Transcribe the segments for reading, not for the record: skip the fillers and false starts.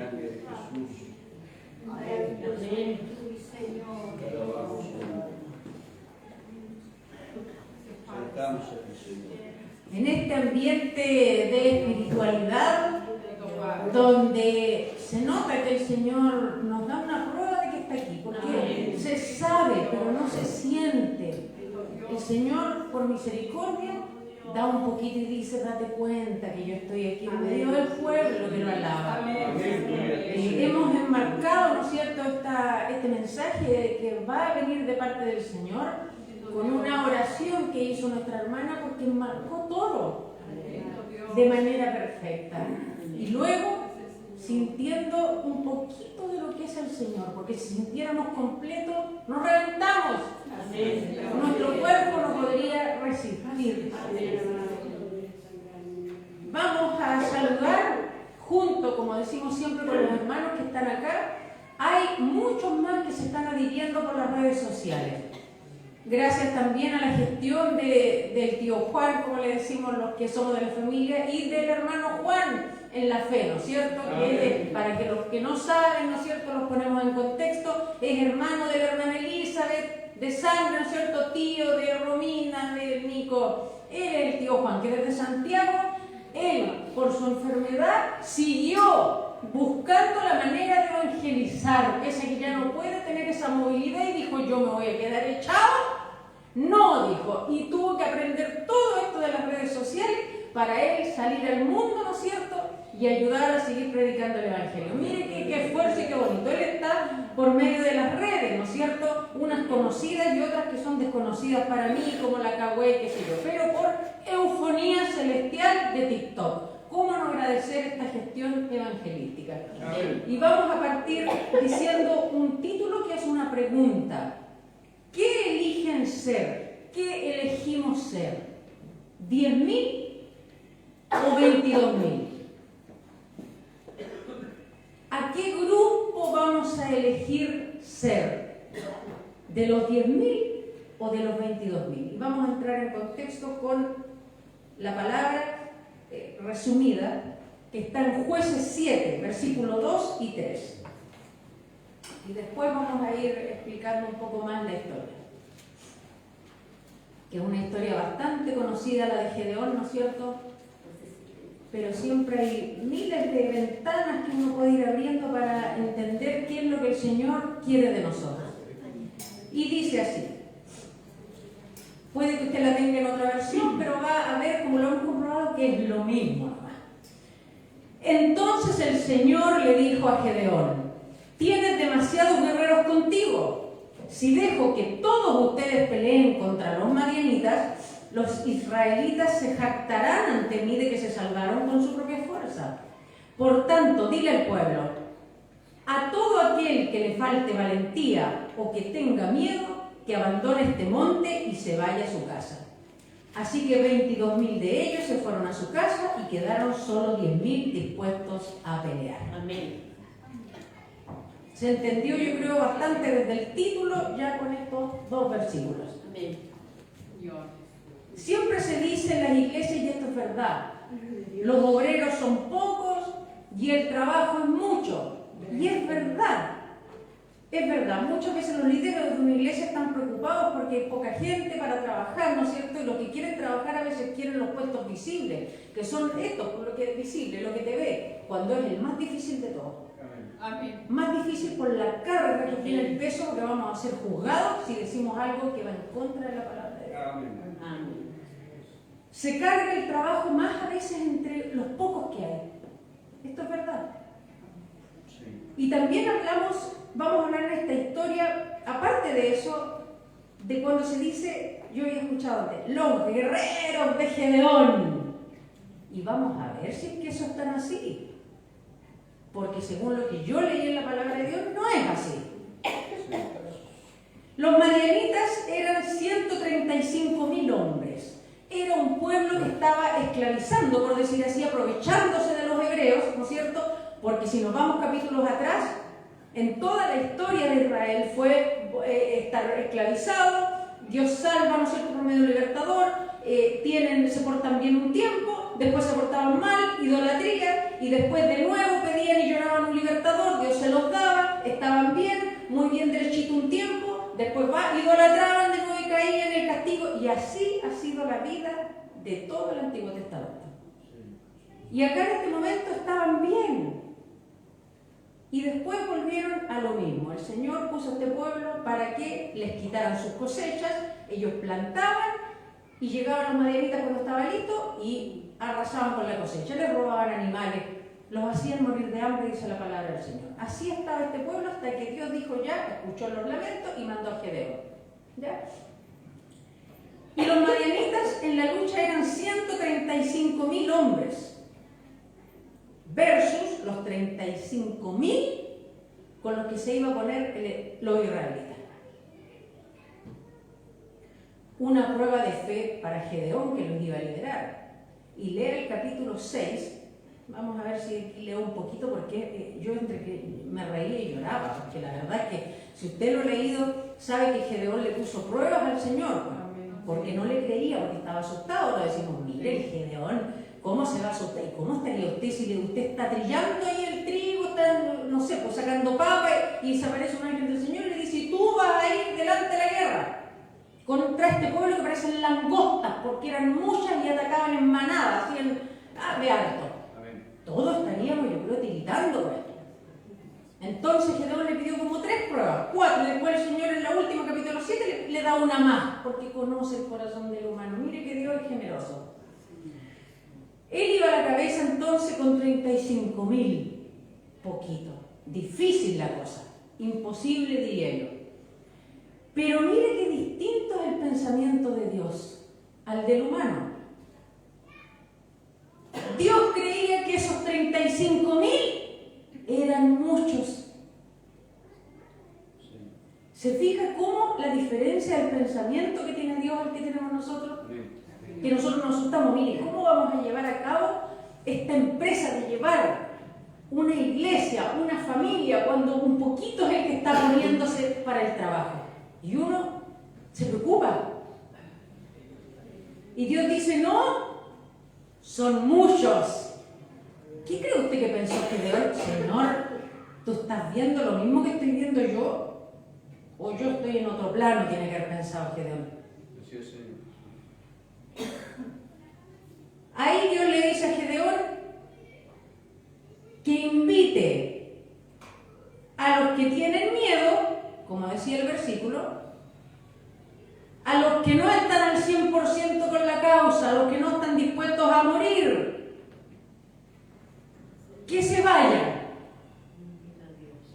grande de Jesús. Amén. Alabamos, Señor. Saltamos a ti, Señor. En este ambiente de espiritualidad, donde se nota que el Señor nos da una prueba de que está aquí, porque se sabe, pero no se siente. El Señor, por misericordia, da un poquito y dice: date cuenta que yo estoy aquí en medio del pueblo que lo alaba. Hemos enmarcado, ¿no es cierto?, este mensaje que va a venir de parte del Señor con una oración que hizo nuestra hermana, porque enmarcó todo de manera perfecta. Y luego, sintiendo un poquito de lo que es el Señor, porque si sintiéramos completo, nos reventamos. Nuestro cuerpo no podría resistir. Vamos a saludar junto, como decimos siempre, con los hermanos que están acá. Hay muchos más que se están adhiriendo por las redes sociales. Gracias también a la gestión del tío Juan, como le decimos los que somos de la familia, y del hermano Juan en la fe, ¿no es cierto? Que para que los que no saben, ¿no es cierto?, los ponemos en contexto, es hermano de la hermana Elizabeth, de sangre, ¿no es cierto?, tío de Romina, de Nico. Él es el tío Juan, que desde Santiago, él, por su enfermedad, siguió buscando la manera de evangelizar, ese que ya no puede tener esa movilidad, y dijo: yo me voy a quedar echado. No, dijo, y tuvo que aprender todo esto de las redes sociales para él salir al mundo, ¿no es cierto?, y ayudar a seguir predicando el evangelio. Mire qué esfuerzo y qué bonito. Él está por medio de las redes, ¿no es cierto?, unas conocidas y otras que son desconocidas para mí, como la Kawaii, qué sé yo, pero por eufonía celestial de TikTok. ¿Cómo no agradecer esta gestión evangelística? Y vamos a partir diciendo un título que es una pregunta. ¿Qué eligen ser? ¿Qué elegimos ser? ¿10.000 o 22.000? ¿A qué grupo vamos a elegir ser? ¿De los 10.000 o de los 22.000? Y vamos a entrar en contexto con la palabra resumida que está en Jueces 7, versículos 2 y 3. Y después vamos a ir explicando un poco más la historia, que es una historia bastante conocida, la de Gedeón, ¿no es cierto? Pero siempre hay miles de ventanas que uno puede ir abriendo para entender qué es lo que el Señor quiere de nosotros. Y dice así. Puede que usted la tenga en otra versión, pero va a ver, como lo hemos comprobado, que es lo mismo, hermano. Entonces el Señor le dijo a Gedeón: tienes demasiados guerreros contigo. Si dejo que todos ustedes peleen contra los madianitas, los israelitas se jactarán ante mí de que se salvaron con su propia fuerza. Por tanto, dile al pueblo: a todo aquel que le falte valentía o que tenga miedo, que abandone este monte y se vaya a su casa. Así que 22.000 de ellos se fueron a su casa y quedaron solo 10.000 dispuestos a pelear. Amén. Se entendió, yo creo, bastante desde el título, ya con estos dos versículos. Amén. Siempre se dice en las iglesias, y esto es verdad, los obreros son pocos y el trabajo es mucho. Y es verdad. Es verdad, muchas veces los líderes de una iglesia están preocupados porque hay poca gente para trabajar, ¿no es cierto? Y los que quieren trabajar a veces quieren los puestos visibles, que son estos, lo que es visible, lo que te ve, cuando es el más difícil de todos. Amén. Más difícil por la carga que tiene el peso, porque vamos a ser juzgados si decimos algo que va en contra de la palabra de Dios. Amén. Amén. Se carga el trabajo más a veces entre los pocos que hay. Esto es verdad. Sí. Y también vamos a hablar de esta historia, aparte de eso, de cuando se dice, yo he escuchado antes, los guerreros de Gedeón. Y vamos a ver si es que eso es tan así. Porque según lo que yo leí en la palabra de Dios, no es así. Los madianitas eran 135.000 hombres. Era un pueblo que estaba esclavizando, por decir así, aprovechándose de los hebreos, ¿no es cierto? Porque si nos vamos capítulos atrás, en toda la historia de Israel fue estar esclavizado, Dios salva, ¿no es cierto?, por medio del libertador, se portan bien un tiempo, después se portaban mal, idolatría, y después de nuevo pedían y lloraban un libertador, Dios se los daba, estaban bien, muy bien derechito un tiempo, después idolatraban de nuevo y caían en el castigo, y así ha sido la vida de todo el Antiguo Testamento. Y acá en este momento estaban bien. Y después volvieron a lo mismo. El Señor puso a este pueblo para que les quitaran sus cosechas, ellos plantaban y llegaban los madianitas cuando estaba listo y arrasaban con la cosecha, les robaban animales, los hacían morir de hambre, dice la palabra del Señor. Así estaba este pueblo hasta que Dios dijo ya, escuchó los lamentos y mandó a Gedeón. ¿Ya? Y los madianitas en la lucha eran 135.000 hombres versus los 35.000 con los que se iba a poner los israelitas. Una prueba de fe para Gedeón que los iba a liderar. Y lea el capítulo 6, vamos a ver si leo un poquito porque yo entre que me reía y lloraba, porque la verdad es que si usted lo ha leído, sabe que Gedeón le puso pruebas al Señor, porque no le creía, porque estaba asustado. Le decimos, mire, el Gedeón, ¿cómo se va a asustar? ¿Y cómo estaría usted si usted está trillando ahí el trigo, está, no sé, pues sacando papa y se aparece un ángel del Señor y le dice, tú vas a ir delante de la guerra contra este pueblo que parecen langostas, porque eran muchas y atacaban en manada, así de alto? Amén. Todos estaríamos, yo creo, tiritando por esto. Entonces Gedeón le pidió como 3 pruebas, 4, y después el Señor en la última capítulo 7 le da una más, porque conoce el corazón del humano. Mire que Dios es generoso. Él iba a la cabeza entonces con 35.000, poquito, difícil la cosa, imposible diría yo. Pero mire qué distinto es el pensamiento de Dios al del humano. Dios creía que esos 35.000 eran muchos. ¿Se fija cómo la diferencia del pensamiento que tiene Dios al que tenemos nosotros? Que nosotros nos asustamos. Mire, ¿cómo vamos a llevar a cabo esta empresa de llevar una iglesia, una familia, cuando un poquito es el que está poniéndose para el trabajo? Y uno se preocupa. Y Dios dice, no, son muchos. ¿Qué cree usted que pensó Gedeón? Señor, ¿tú estás viendo lo mismo que estoy viendo yo? ¿O yo estoy en otro plano? Tiene que haber pensado Gedeón. Sí, Señor. Ahí Dios le dice a Gedeón que invite a los que tienen miedo, como decía el versículo, a los que no están al 100% con la causa, a los que no están dispuestos a morir, que se vayan.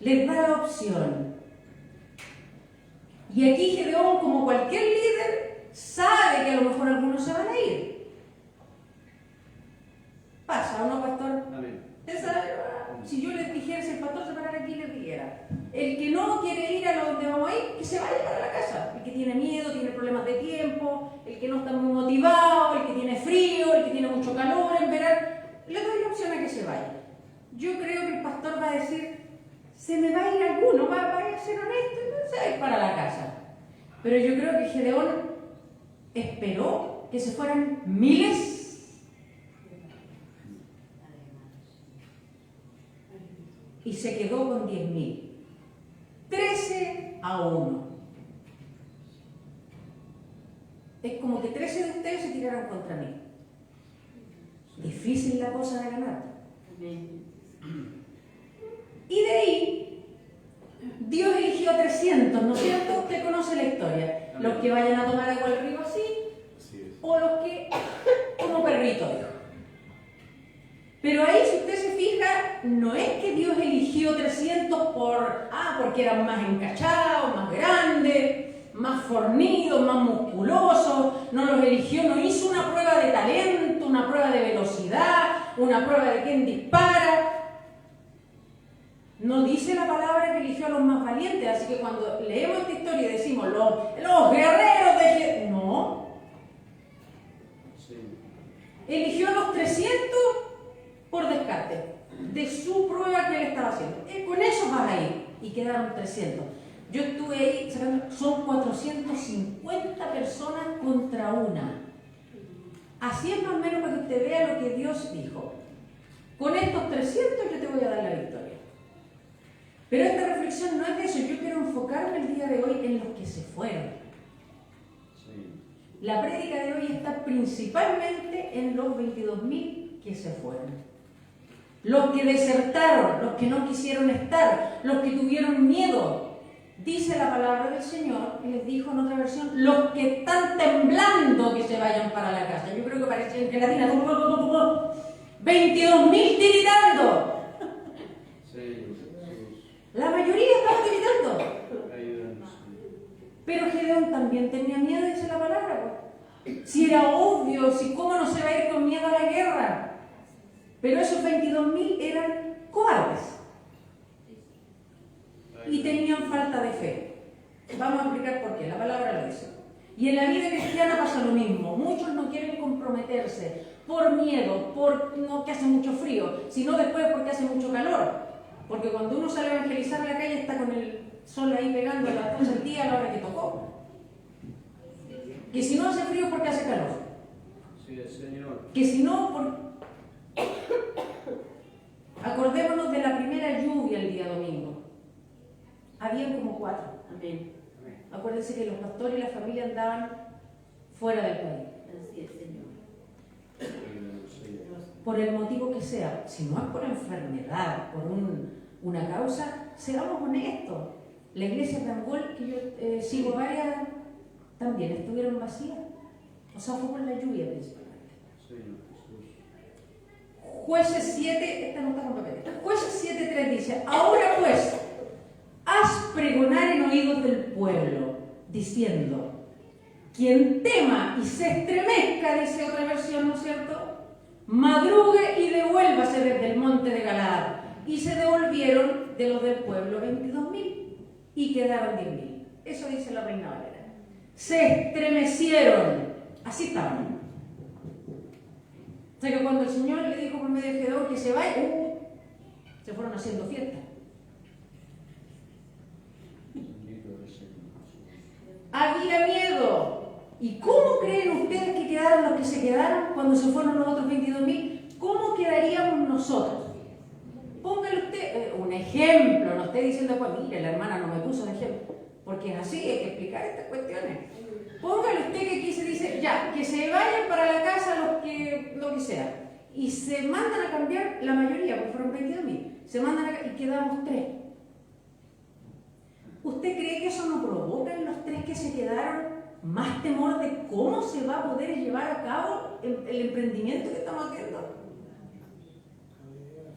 Les da la opción. Y aquí Gedeón, como cualquier líder, sabe que a lo mejor algunos se van a ir. ¿Pasa o no, pastor? Amén. Si yo les dijera, si el pastor se parara aquí y les dijera, el que no quiere ir a donde vamos a ir, que se vaya para la casa. El que tiene miedo, tiene problemas de tiempo, el que no está muy motivado, el que tiene frío, el que tiene mucho calor en verano, le doy la opción a que se vaya. Yo creo que el pastor va a decir, se me va a ir alguno, va a ser honesto y se va a ir para la casa. Pero yo creo que Gedeón esperó que se fueran miles y se quedó con 10.000. 13-1. Es como que 13 de ustedes se tiraron contra mí. Difícil la cosa de ganar. Y de ahí, Dios eligió a 300, ¿no es cierto? Usted conoce la historia. Los que vayan a tomar agua al río así, o los que, como perrito, dijo. Pero ahí, si usted se fija, no es que Dios eligió 300 porque eran más encachados, más grandes, más fornidos, más musculosos. No los eligió, no hizo una prueba de talento, una prueba de velocidad, una prueba de quién dispara. No dice la palabra que eligió a los más valientes, así que cuando leemos esta historia y decimos los guerreros de... No. Sí. Eligió a los 300 por descarte, de su prueba que él estaba haciendo. Con eso vas a ir. Y quedaron 300. Yo estuve ahí, son 450 personas contra una. Así es más o menos para que usted vea lo que Dios dijo. Con estos 300 yo te voy a dar la victoria. Pero esta reflexión no es de eso. Yo quiero enfocarme el día de hoy en los que se fueron. Sí. La prédica de hoy está principalmente en los 22.000 que se fueron. Los que desertaron, los que no quisieron estar, los que tuvieron miedo. Dice la palabra del Señor, y les dijo en otra versión, los que están temblando que se vayan para la casa. Yo creo que parece que latina, 22.000 tiritando. Sí, Jesús. La mayoría estaba tiritando. Ayúdanos. Pero Gedeón también tenía miedo, dice la palabra. Pues. Si era obvio, si cómo no se va a ir con miedo a la guerra. Pero esos 22.000 eran cobardes. Y tenían falta de fe. Vamos a explicar por qué, la palabra lo dice. Y en la vida cristiana pasa lo mismo. Muchos no quieren comprometerse por miedo, por no que hace mucho frío, sino después porque hace mucho calor. Porque cuando uno sale a evangelizar a la calle está con el sol ahí pegando a las 12 del día a la hora que tocó. Que si no hace frío porque hace calor. Sí, Señor. Que si no, por... Acordémonos de la primera lluvia el día domingo. Habían como 4. Amén. Acuérdense que los pastores y la familia andaban fuera del país. Así es, Señor. Ayúdanos, Señor. Por el motivo que sea, si no es por enfermedad, por una causa, seamos honestos. La iglesia de Angol, que yo sigo varias, también estuvieron vacías. O sea, fue por la lluvia principalmente. Señor Jesús. Jueces 7, esta no está con papel. Jueces 7:3 dice, ahora pues, haz pregonar en oídos del pueblo, diciendo, quien tema y se estremezca, dice otra versión, ¿no es cierto?, madrugue y devuélvase desde el monte de Galaad. Y se devolvieron de los del pueblo 22.000 y quedaron 10.000. Eso dice la Reina Valera. Se estremecieron. Así estaban. O sea que cuando el Señor le dijo por medio de Gedeón que se vaya, se fueron haciendo fiesta. Bendito eres, Señor Jesús. Había miedo. ¿Y cómo creen ustedes que quedaron los que se quedaron cuando se fueron los otros 22.000? ¿Cómo quedaríamos nosotros? Póngale usted un ejemplo, no esté diciendo, pues mire, la hermana no me puso de ejemplo, porque es así, hay que explicar estas cuestiones. Póngale usted que aquí se dice, ya, que se vayan para la casa lo que sea, y se mandan a cambiar la mayoría, porque fueron 22.000, se mandan y quedamos 3. ¿Usted cree que eso no provoca en los 3 que se quedaron más temor de cómo se va a poder llevar a cabo el emprendimiento que estamos haciendo?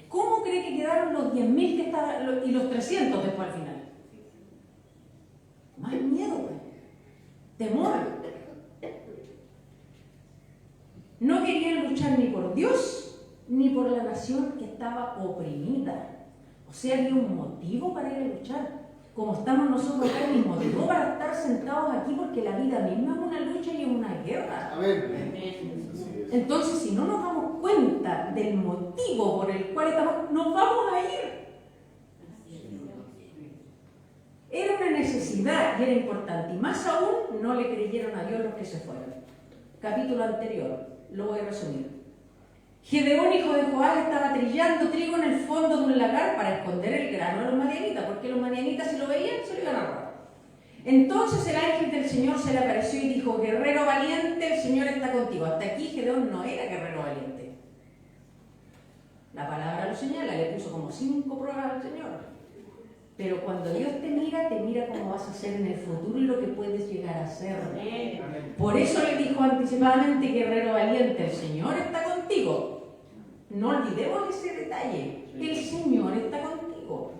¿Cómo cree que quedaron los 10.000 que estaban y los 300 después al final? Más miedo, pues. Temor. No querían luchar ni por Dios ni por la nación que estaba oprimida. O sea, había un motivo para ir a luchar. Como estamos nosotros acá, hay un motivo para estar sentados aquí, porque la vida misma es una lucha y es una guerra. Amén. Entonces, si no nos damos cuenta del motivo por el cual estamos, nos vamos a ir. Era una necesidad y era importante. Y más aún, no le creyeron a Dios los que se fueron. Capítulo anterior, lo voy a resumir. Gedeón, hijo de Joás, estaba trillando trigo en el fondo de un lagar para esconder el grano de los madianitas, porque los madianitas, si lo veían, se lo iban a robar. Entonces el ángel del Señor se le apareció y dijo, guerrero valiente, el Señor está contigo. Hasta aquí Gedeón no era guerrero valiente. La palabra lo señala, le puso como 5 pruebas al Señor. Pero cuando Dios te mira cómo vas a ser en el futuro y lo que puedes llegar a ser. Por eso le dijo anticipadamente, guerrero valiente, el Señor está contigo. No olvidemos ese detalle. El Señor está contigo.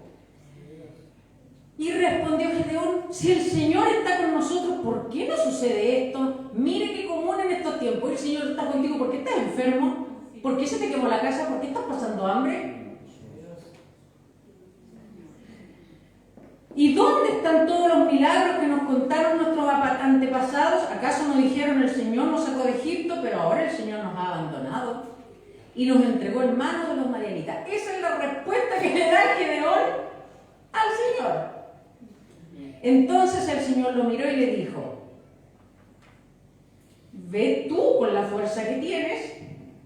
Y respondió Gedeón, si el Señor está con nosotros, ¿por qué no sucede esto? Mire qué común en estos tiempos. El Señor está contigo, ¿por qué estás enfermo? ¿Por qué se te quemó la casa? ¿Por qué estás pasando hambre? ¿Y dónde están todos los milagros que nos contaron nuestros antepasados? ¿Acaso nos dijeron el Señor nos sacó de Egipto, pero ahora el Señor nos ha abandonado y nos entregó en manos de los madianitas? Esa es la respuesta que le da Gedeón al Señor. Entonces el Señor lo miró y le dijo, ve tú con la fuerza que tienes,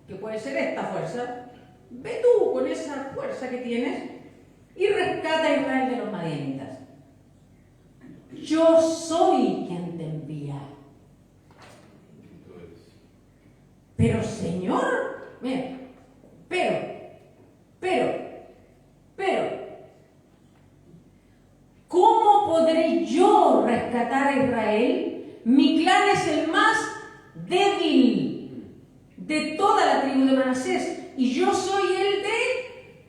que puede ser esta fuerza, ve tú con esa fuerza que tienes y rescata a Israel de los madianitas. Yo soy quien te envía. Pero Señor, mira, pero, ¿cómo podré yo rescatar a Israel? Mi clan es el más débil de toda la tribu de Manasés y yo soy el de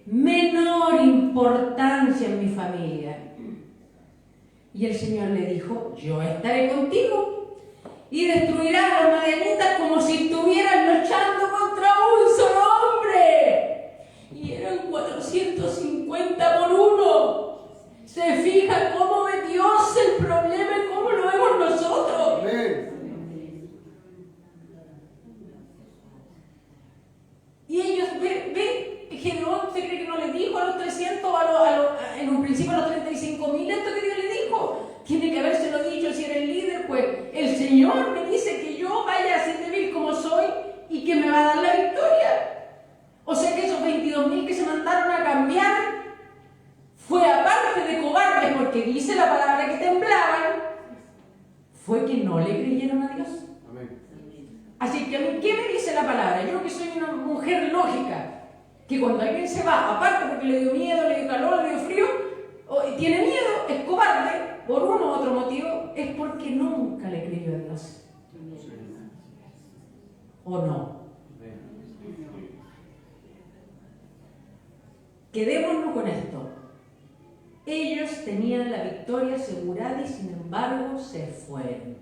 menor importancia en mi familia. Y el Señor le dijo, yo estaré contigo y destruirás a los madianitas como si estuvieran luchando contra un solo hombre. Y eran 450 por uno. ¿Se fija cómo ve Dios el problema y cómo lo vemos nosotros? Y ellos Gedeón se cree que no le dijo a los 300, en un principio a los 35.000, esto que Dios le dijo. Tiene que habérselo dicho si era el líder, pues el Señor me dice que yo vaya a ser débil como soy y que me va a dar la victoria. O sea que esos 22.000 que se mandaron a cambiar fue aparte de cobardes, porque dice la palabra que temblaban, fue que no le creyeron a Dios. Amén. Así que a mí, ¿qué me dice la palabra? Yo que soy una mujer lógica, que cuando alguien se va, aparte porque le dio miedo, le dio calor, le dio frío, o tiene miedo, es cobarde, por uno u otro motivo, es porque nunca le creyó a Dios. ¿O no? Quedémonos con esto. Ellos tenían la victoria asegurada y sin embargo se fueron.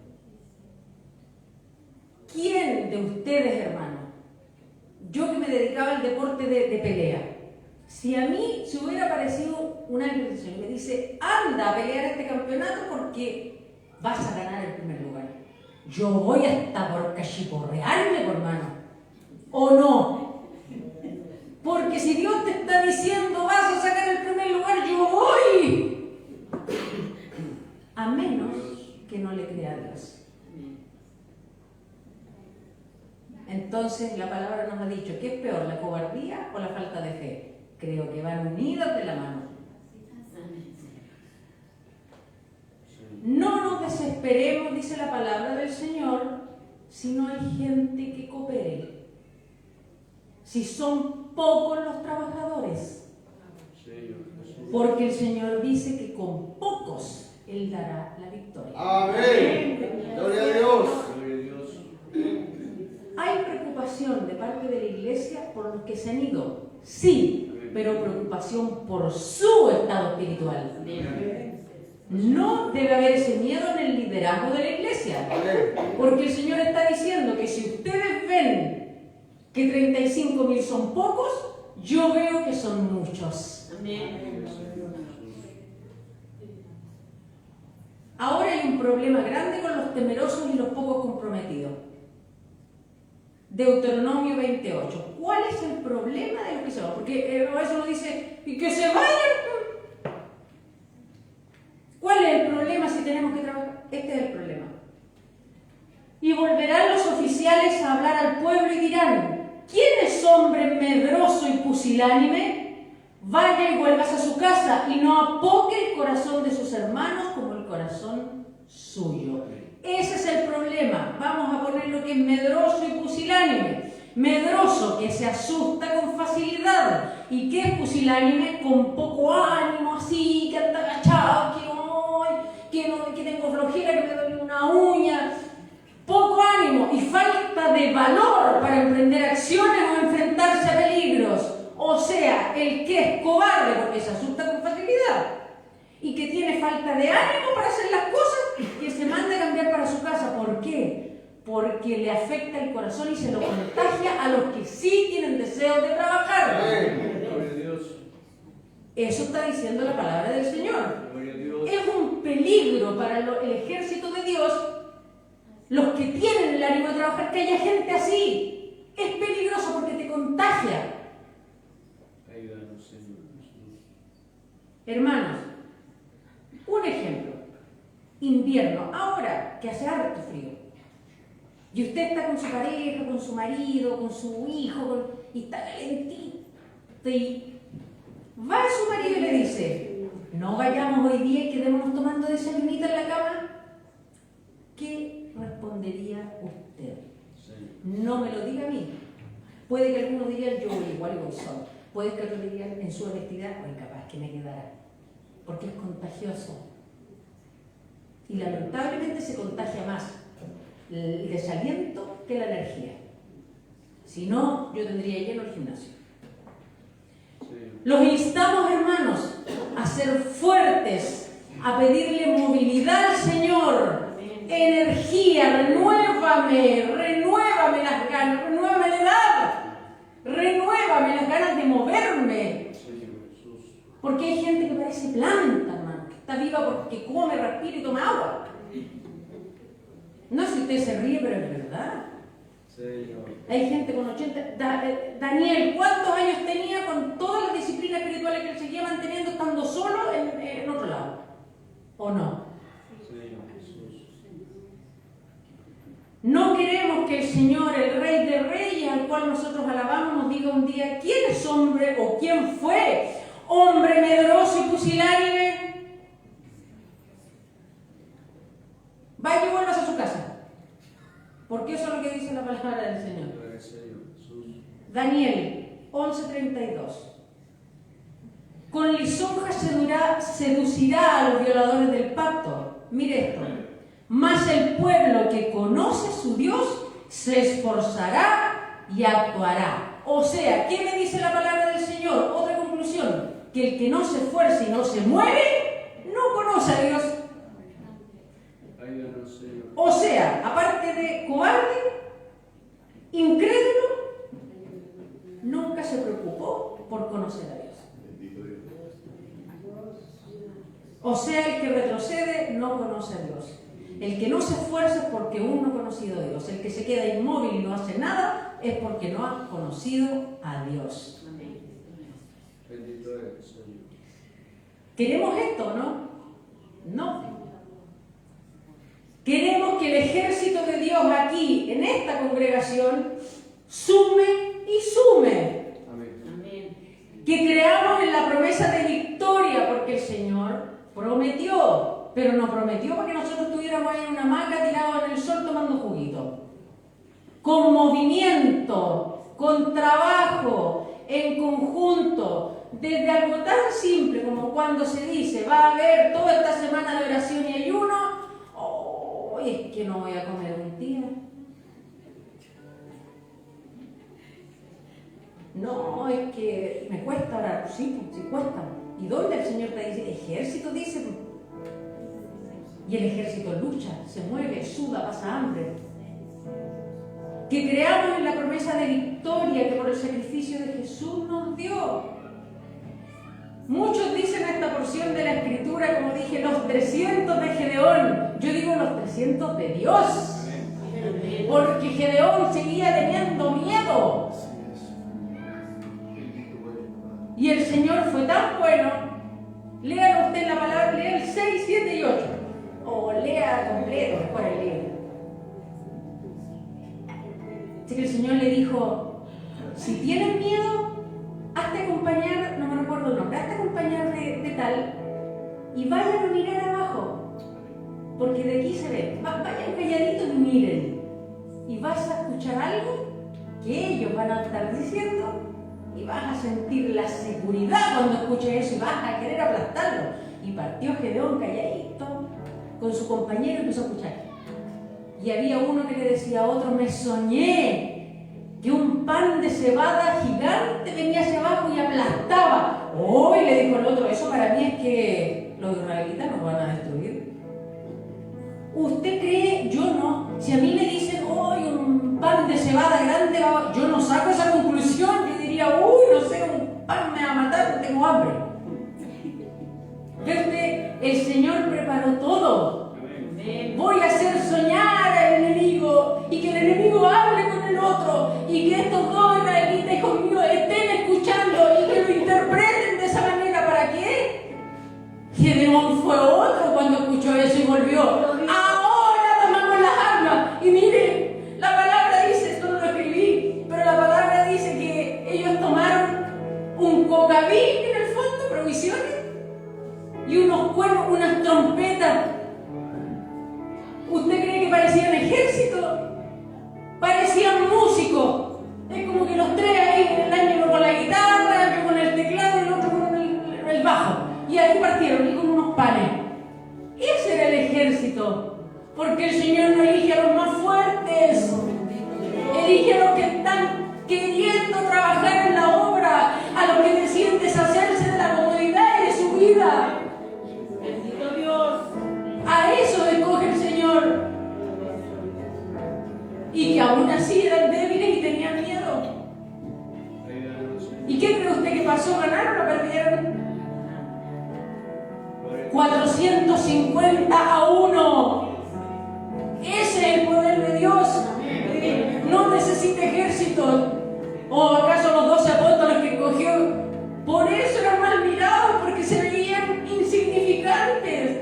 ¿Quién de ustedes, hermano? Yo que me dedicaba al deporte de pelea, si a mí se hubiera aparecido un ángel del Señor y me dice, anda a pelear este campeonato porque vas a ganar el primer lugar, yo voy hasta por cachiporrearme, por hermano, ¿o no? Porque si Dios te está diciendo vas a sacar el primer lugar, yo voy, a menos que no le crea a Dios. Entonces la palabra nos ha dicho, ¿qué es peor, la cobardía o la falta de fe? Creo que van unidas de la mano. No nos desesperemos, dice la palabra del Señor, si no hay gente que coopere. Si son pocos los trabajadores. Porque el Señor dice que con pocos Él dará la victoria. Amén. Gloria a Dios. ¿Hay preocupación de parte de la iglesia por los que se han ido? Sí, pero preocupación por su estado espiritual. No debe haber ese miedo en el liderazgo de la iglesia. Porque el Señor está diciendo que si ustedes ven que 35.000 son pocos, yo veo que son muchos. Ahora hay un problema grande con los temerosos y los pocos comprometidos. Deuteronomio 28. ¿Cuál es el problema de los que se van? Porque eso nos dice, y que se vayan. ¿Cuál es el problema si tenemos que trabajar? Este es el problema. Y volverán los oficiales a hablar al pueblo y dirán, ¿quién es hombre medroso y pusilánime? Vaya y vuelvas a su casa y no apoque el corazón de sus hermanos como el corazón suyo. Ese es el problema. Vamos a poner lo que es medroso y pusilánime. Medroso, que se asusta con facilidad. ¿Y qué es pusilánime? Con poco ánimo, así, que anda agachado, que tengo flojera, que me duele una uña. Poco ánimo y falta de valor para emprender acciones o enfrentarse a peligros. O sea, el que es cobarde porque se asusta con facilidad y que tiene falta de ánimo para hacer las cosas, que se manda a cambiar para su casa. ¿Por qué? Porque le afecta el corazón y se lo contagia a los que sí tienen deseo de trabajar. Eso está diciendo la palabra del Señor. Es un peligro para el ejército de Dios, los que tienen el ánimo de trabajar, que haya gente así. Es peligroso porque te contagia. Hermanos, un ejemplo. Invierno, ahora que hace harto frío. y usted está con su pareja, con su marido, con su hijo, y está calentito, y va a su marido y le dice, no vayamos hoy día y quedémonos tomando desayunito en la cama, ¿qué respondería usted? Sí. No me lo diga a mí. Puede que algunos digan, yo voy igual y voy solo. Puede que otros digan, en su honestidad, o incapaz que me quedara. Porque es contagioso. Y lamentablemente se contagia más el desaliento que la energía. Si no, yo tendría lleno el gimnasio. Sí. Los instamos, hermanos, a ser fuertes, a pedirle movilidad al Señor, energía, renuévame las ganas, renuévame la edad, renuévame las ganas de moverme. Señor Jesús. Porque hay gente que parece planta, hermano, que está viva porque come, respira y toma agua. No sé si usted se ríe, pero es verdad. Señor. Hay gente con 80... Daniel, ¿cuántos años tenía con todas las disciplinas espirituales que él seguía manteniendo estando solo en otro lado? ¿O no? Señor Jesús. No queremos que el Señor, el Rey de Reyes, al cual nosotros alabamos, nos diga un día quién es hombre o quién fue hombre medroso y pusilánime. Vaya y vuelvas a su casa. Porque eso es lo que dice la palabra del Señor. Gloria al Señor Jesús. Daniel 11:32. Con lisonja seducirá a los violadores del pacto. Mire esto. Mas el pueblo que conoce a su Dios se esforzará y actuará. O sea, ¿qué me dice la palabra del Señor? Otra conclusión. Que el que no se esfuerza y no se mueve, no conoce a Dios. Ayúdanos, Señor. O sea, aparte de cobarde, incrédulo, nunca se preocupó por conocer a Dios. O sea, el que retrocede no conoce a Dios. El que no se esfuerza es porque aún no ha conocido a Dios. El que se queda inmóvil y no hace nada es porque no ha conocido a Dios. Bendito eres, Señor. ¿Queremos esto, no? No. Queremos que el ejército de Dios aquí, en esta congregación, sume y sume. Amén. Que creamos en la promesa de victoria, porque el Señor prometió, pero no prometió para que nosotros estuviéramos en una hamaca tirados en el sol tomando juguito. Con movimiento, con trabajo, en conjunto, desde algo tan simple como cuando se dice, va a haber toda esta semana de oración y ayuno, es que no voy a comer un día. No, es que me cuesta orar. Sí, sí cuesta. ¿Y dónde el Señor te dice? Ejército, dice. Y el ejército lucha, se mueve, suda, pasa hambre. Que creamos en la promesa de victoria que por el sacrificio de Jesús nos dio. Muchos dicen esta porción de la Escritura, como dije, los 300 de Gedeón. Yo digo los 300 de Dios. Porque Gedeón seguía teniendo miedo. Y el Señor fue tan bueno. Léalo usted la palabra, lea el 6, 7 y 8. O lea completo, después el libro. Así que el Señor le dijo, si tienes miedo, hazte acompañar, no me recuerdo el nombre, hazte acompañar de tal y vayan a mirar abajo, porque de aquí se ve, vayan calladitos y miren, y vas a escuchar algo que ellos van a estar diciendo y vas a sentir la seguridad cuando escuches eso y vas a querer aplastarlo. Y partió Gedeón calladito con su compañero y empezó a escuchar. Y había uno que le decía a otro, me soñé que un pan de cebada gigante venía hacia abajo y aplastaba. ¡Oh! Y le dijo el otro, eso para mí es que los israelitas nos van a destruir. ¿Usted cree? Yo no. Si a mí me dicen, ¡oh! Un pan de cebada grande, yo no saco esa conclusión. Yo diría, ¡uy! No sé, un pan me va a matar, tengo hambre. Ve el Señor preparó todo. Voy a hacer soñar al enemigo y que el enemigo hable con el otro y que estos dos israelitas, hijos míos, estén escuchando y que lo interpreten de esa manera. ¿Para qué? Gedeón fue otro cuando escuchó eso y volvió. Ahora tomamos las armas y mire, la unos cuernos, unas trompetas. ¿Usted cree que parecían ejército? Parecían músicos. Es como que los tres ahí, el año con la guitarra, yo con el teclado y el otro con el bajo. Y ahí partieron, y con unos panes. Ese era el ejército. Porque el Señor no elige a los más fuertes. Elige a los que están queriendo trabajar en la obra, a los que deciden deshacerse de la comodidad y de su vida. Bendito Dios. A eso escoge el Señor. Y que aún así eran débiles y tenían miedo. ¿Y qué cree usted que pasó? ¿Ganaron o perdieron? 450-1. Ese es el poder de Dios. No necesita ejército. ¿O acaso los 12 apóstoles que escogió? Por eso eran mal mirados, porque se veían insignificantes.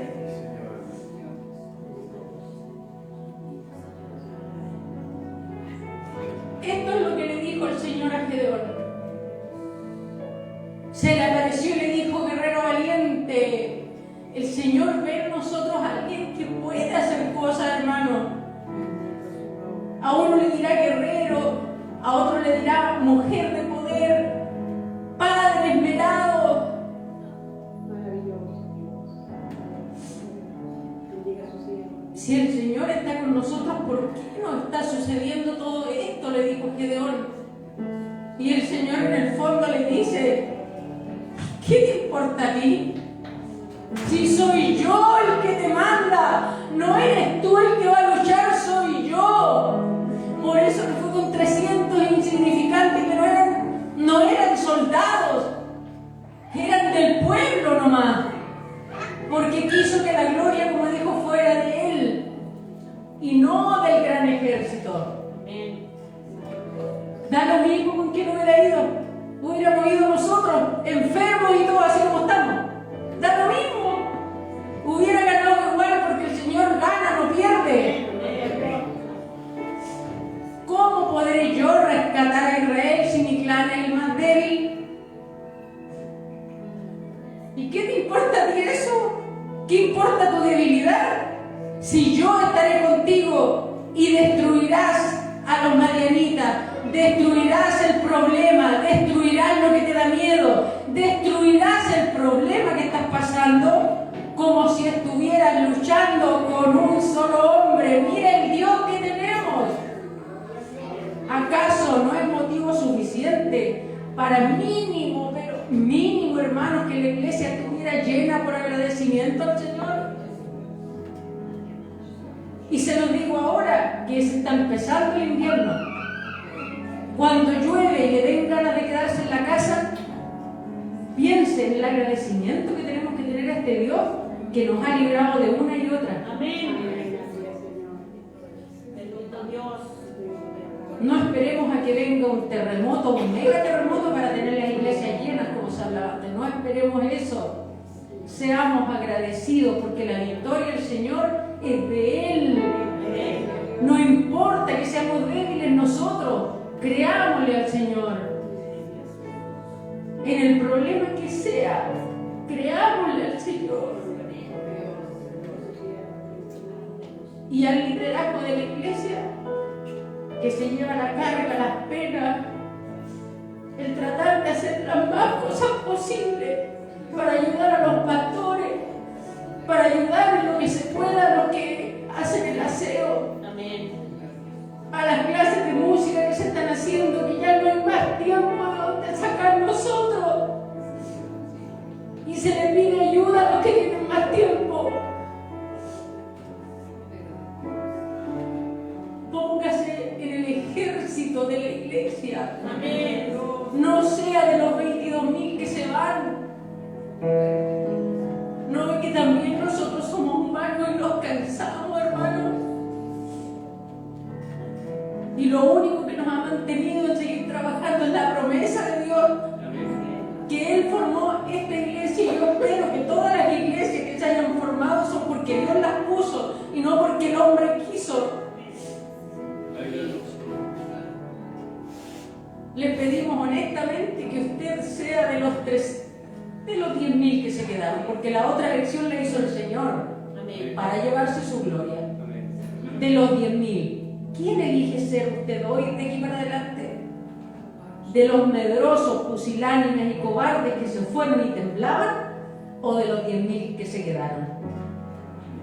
Esto es lo que le dijo el Señor a Gedeón. Se le apareció y le dijo: guerrero valiente, el Señor ve en nosotros a alguien que puede hacer cosas, hermano. A uno le dirá guerrero, a otro le dirá mujer de poder, padre esmerado. Si el Señor está con nosotros, ¿por qué nos está sucediendo todo esto? Le dijo Gedeón. Y el Señor en el fondo le dice: ¿qué te importa a ti? Si soy yo el que te manda, no eres tú el que va a luchar, soy yo. Por eso que fue con 300 insignificantes que no eran soldados, eran del pueblo nomás. Porque quiso que la gloria, como dijo, fuera de él y no del gran ejército. Da lo mismo con quién hubiera ido. Hubiéramos ido nosotros, enfermos y todo, así como estamos. Da lo mismo. Hubiera ganado igual, porque el Señor gana, no pierde. ¿Cómo podré yo rescatar a Israel si mi clan es el más débil? ¿Y qué te importa a ti eso? ¿Qué importa tu debilidad? Si yo estaré contigo y destruirás a los madianitas, destruirás el problema, destruirás lo que te da miedo, destruirás el problema que estás pasando, como si estuvieras luchando con un solo hombre. Mira el Dios que tenemos. ¿Acaso no es motivo suficiente para mínimo, pero mínimo, hermanos, que la iglesia estuviera llena por agradecimiento al Señor? Y se los digo ahora, que se está empezando el invierno. Cuando llueve y le den ganas de quedarse en la casa, piense en el agradecimiento que tenemos que tener a este Dios que nos ha librado de una y otra. Amén. No esperemos a que venga un terremoto, un mega terremoto para tener las iglesias llenas, como se hablaba antes. No esperemos eso. Seamos agradecidos, porque la victoria del Señor es de Él. No importa que seamos débiles nosotros, creámosle al Señor. En el problema que sea, creámosle al Señor. Y al liderazgo de la iglesia, que se lleva la carga, las penas, el tratar de hacer las más cosas posibles para ayudar a los pastores, para ayudar en lo que se pueda a los que hacen el aseo. Amén. A las clases de música que se están haciendo, que ya no hay más tiempo de donde sacar nosotros. Y se les pide ayuda a los que tienen más tiempo. Póngase en el ejército de la iglesia. Amén. No sea de los 22.000 que se van. No, que también nosotros somos humanos y nos cansamos, hermanos. Y lo único que nos ha mantenido en seguir trabajando es la promesa de Dios. Que Él formó esta iglesia, y yo espero que todas las iglesias que se hayan formado son porque Dios las puso y no porque el hombre quiso. Le pedimos honestamente que usted sea de los 10 10.000 que se quedaron, porque la otra elección la hizo el Señor para llevarse su gloria. De los 10.000, ¿quién elige ser usted hoy de aquí para adelante? ¿De los medrosos, pusilánimes y cobardes que se fueron y temblaban? ¿O de los 10.000 que se quedaron?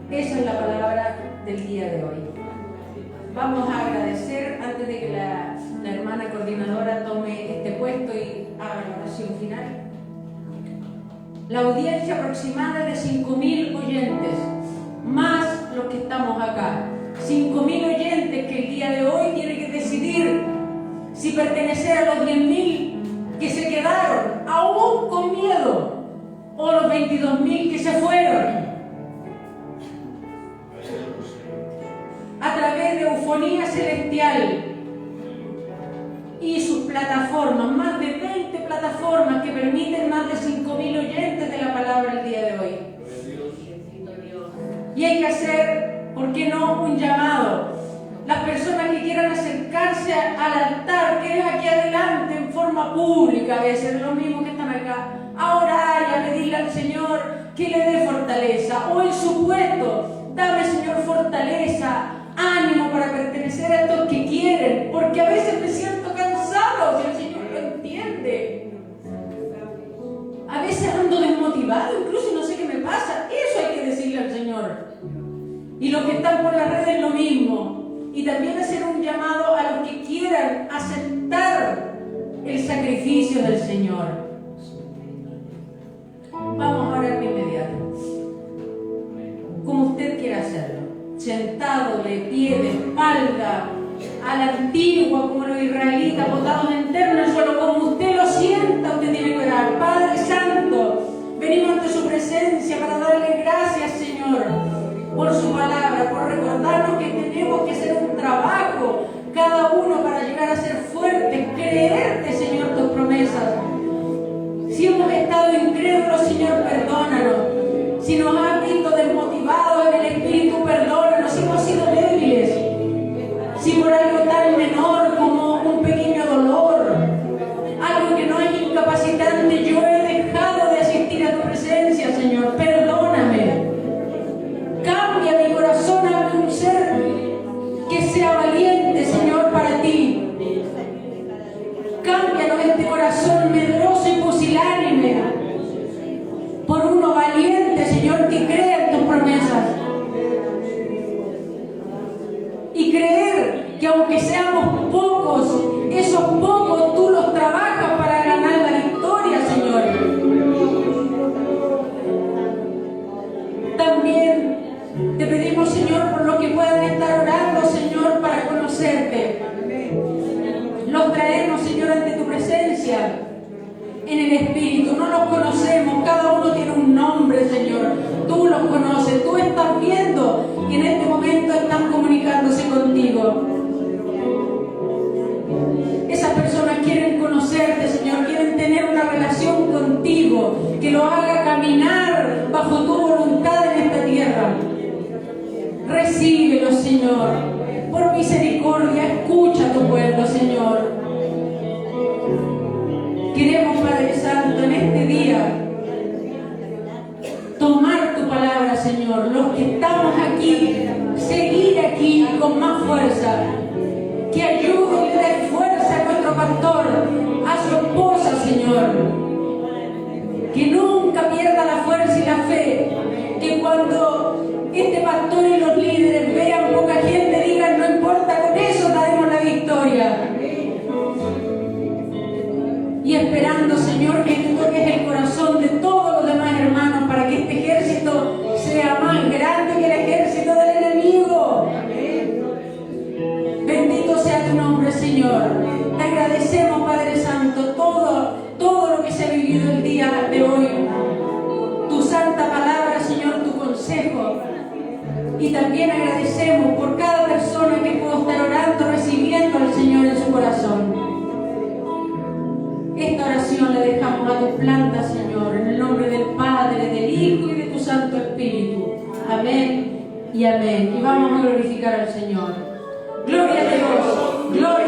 Esa es la palabra del día de hoy. Vamos a agradecer, antes de que la hermana coordinadora tome este puesto y haga la oración final. La audiencia aproximada de 5.000 oyentes, más los que estamos acá. 5.000 oyentes que el día de hoy tienen que decidir si pertenecer a los 10.000 que se quedaron, aún con miedo, o los 22.000 que se fueron. A través de Eufonía Celestial y sus plataformas, más de 20 plataformas que permiten más de 5.000 oyentes de la palabra el día de hoy. Y hay que hacer, ¿por qué no?, un llamado. Las personas que quieran acercarse al altar, que es aquí adelante en forma pública, a veces los mismos que están acá, a orar y a pedirle al Señor que le dé fortaleza, o en su puesto, dame, Señor, fortaleza, ánimo para pertenecer a estos que quieren, porque a veces me siento cansado, si el Señor lo entiende. A veces ando desmotivado, incluso no sé qué me pasa. Eso hay que decirle al Señor. Y los que están por las redes lo mismo. Y también hacer un llamado a los que quieran aceptar el sacrificio del Señor. Vamos a orar de inmediato. Como usted quiera hacerlo. Sentado, de pie, de espalda, a la antigua, como los israelitas, botados enteros en el suelo, como usted lo sienta, usted tiene que orar. Padre Santo, venimos ante su presencia para darle gracias, Señor, por su palabra, por recordarnos que tenemos que hacer un trabajo, cada uno, para llegar a ser fuertes, creerte, Señor, tus promesas. Si hemos estado incrédulos, Señor, perdónanos. Si nos has visto desmotivados en el espíritu, perdónanos. Si hemos sido débiles, si por algo tan menor como un pequeño dolor, algo que no es incapacitante, yo he dejado de asistir a tu presencia, Señor, perdóname. Cambia mi corazón, hazme un ser que sea valiente, Señor, para ti. Cámbianos este corazón medroso y pusilánime por uno valiente, Señor, que crea en tus promesas. Y creer que aunque seamos pocos, esos pocos tú los trabajas para ganar la victoria, Señor. También te pedimos, Señor, por lo que puedan estar orando, Señor, para conocerte. Los traemos, Señor, ante tu presencia en el Espíritu. No los conocemos, cada uno tiene un nombre, Señor. Tú los conoces, tú estás viendo que en este momento están comunicándose contigo. Esas personas quieren conocerte, Señor, quieren tener una relación contigo que los haga caminar bajo tu voluntad en esta tierra. Recíbelos, Señor. Por misericordia, escucha a tu pueblo, Señor. Queremos, Padre Santo, en este día tomar tu palabra, Señor. Los que estamos aquí, seguir aquí con más fuerza. Que ayude y dé fuerza a nuestro pastor, a su esposa, Señor. Que nunca pierda la fuerza y la fe. Que cuando este pastor y los líderes vean poca gente, digan, no importa, con eso daremos la victoria. Y esperando, Señor, que tú toques el corazón de todos los demás hermanos para que este ejército sea más grande que el ejército del enemigo. Bendito sea tu nombre, Señor. Te agradecemos, Padre Santo, todo lo que se ha vivido el día de hoy. Tu santa palabra, Señor, tu consejo. Y también agradecemos por cada persona que pudo estar orando, recibiendo al Señor en su corazón. Esta oración la dejamos a tus plantas, Señor, en el nombre del Padre, del Hijo y de tu Santo Espíritu. Amén y amén. Y vamos a glorificar al Señor. Gloria a Dios, gloria